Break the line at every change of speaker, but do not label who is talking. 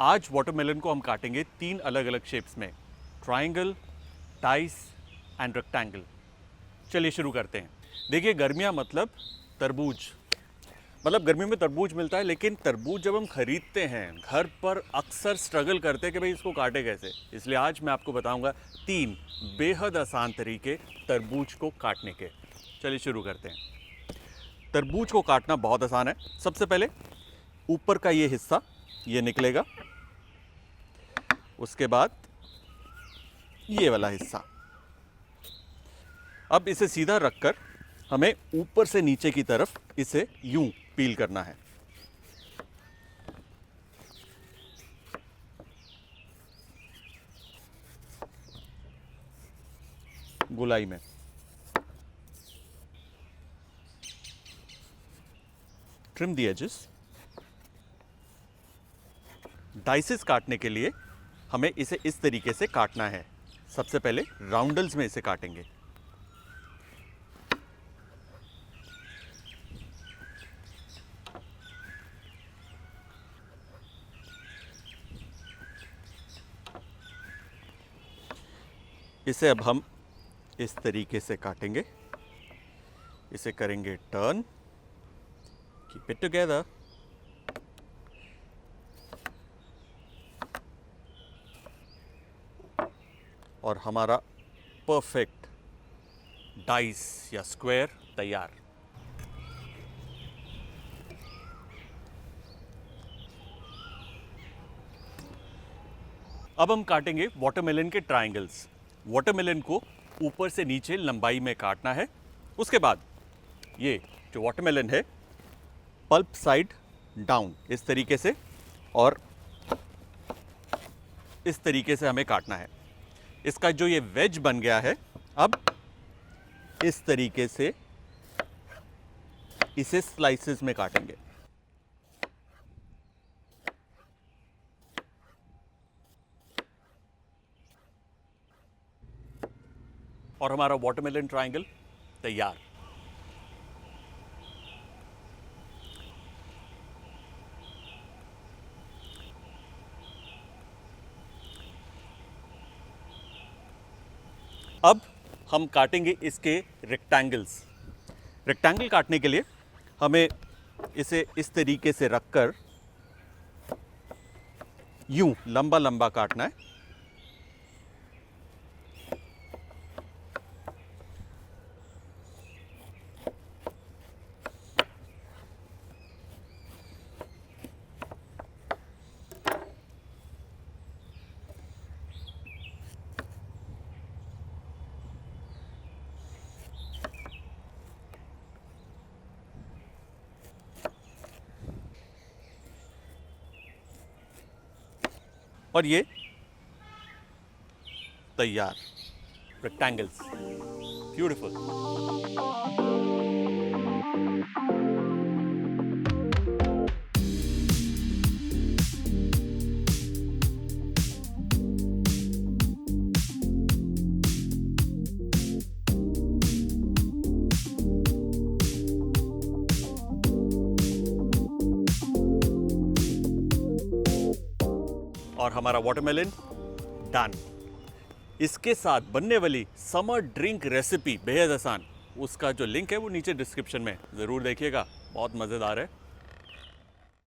आज वाटरमेलन को हम काटेंगे 3 अलग अलग शेप्स में, ट्रायंगल, डाइस एंड रेक्टेंगल। चलिए शुरू करते हैं। देखिए, गर्मियाँ मतलब तरबूज, मतलब गर्मियों में तरबूज मिलता है, लेकिन तरबूज जब हम खरीदते हैं घर पर अक्सर स्ट्रगल करते हैं कि भाई इसको काटे कैसे। इसलिए आज मैं आपको बताऊंगा 3 बेहद आसान तरीके तरबूज को काटने के। चलिए शुरू करते हैं। तरबूज को काटना बहुत आसान है। सबसे पहले ऊपर का ये हिस्सा ये निकलेगा, उसके बाद ये वाला हिस्सा। अब इसे सीधा रखकर हमें ऊपर से नीचे की तरफ इसे यूं पील करना है। गोलाई में। Trim the edges. डाइसेस काटने के लिए हमें इसे इस तरीके से काटना है। सबसे पहले राउंडल्स में इसे काटेंगे। इसे अब हम इस तरीके से काटेंगे। इसे करेंगे टर्न, कीप इट टुगेदर। और हमारा परफेक्ट डाइस या स्क्वायर तैयार। अब हम काटेंगे वाटरमेलन के ट्रायंगल्स। वाटरमेलन को ऊपर से नीचे लंबाई में काटना है। उसके बाद ये जो वाटरमेलन है, पल्प साइड डाउन इस तरीके से और इस तरीके से हमें काटना है। इसका जो ये वेज बन गया है, अब इस तरीके से इसे स्लाइसेस में काटेंगे। और हमारा वाटरमेलन ट्रायंगल तैयार। अब हम काटेंगे इसके रेक्टेंगल्स। रेक्टेंगल काटने के लिए हमें इसे इस तरीके से रखकर यूं लंबा लंबा काटना है। और ये तैयार रेक्टेंगल्स। ब्यूटीफुल। और हमारा वाटरमेलन डन। इसके साथ बनने वाली समर ड्रिंक रेसिपी बेहद आसान, उसका जो लिंक है वो नीचे डिस्क्रिप्शन में ज़रूर देखिएगा, बहुत मज़ेदार है।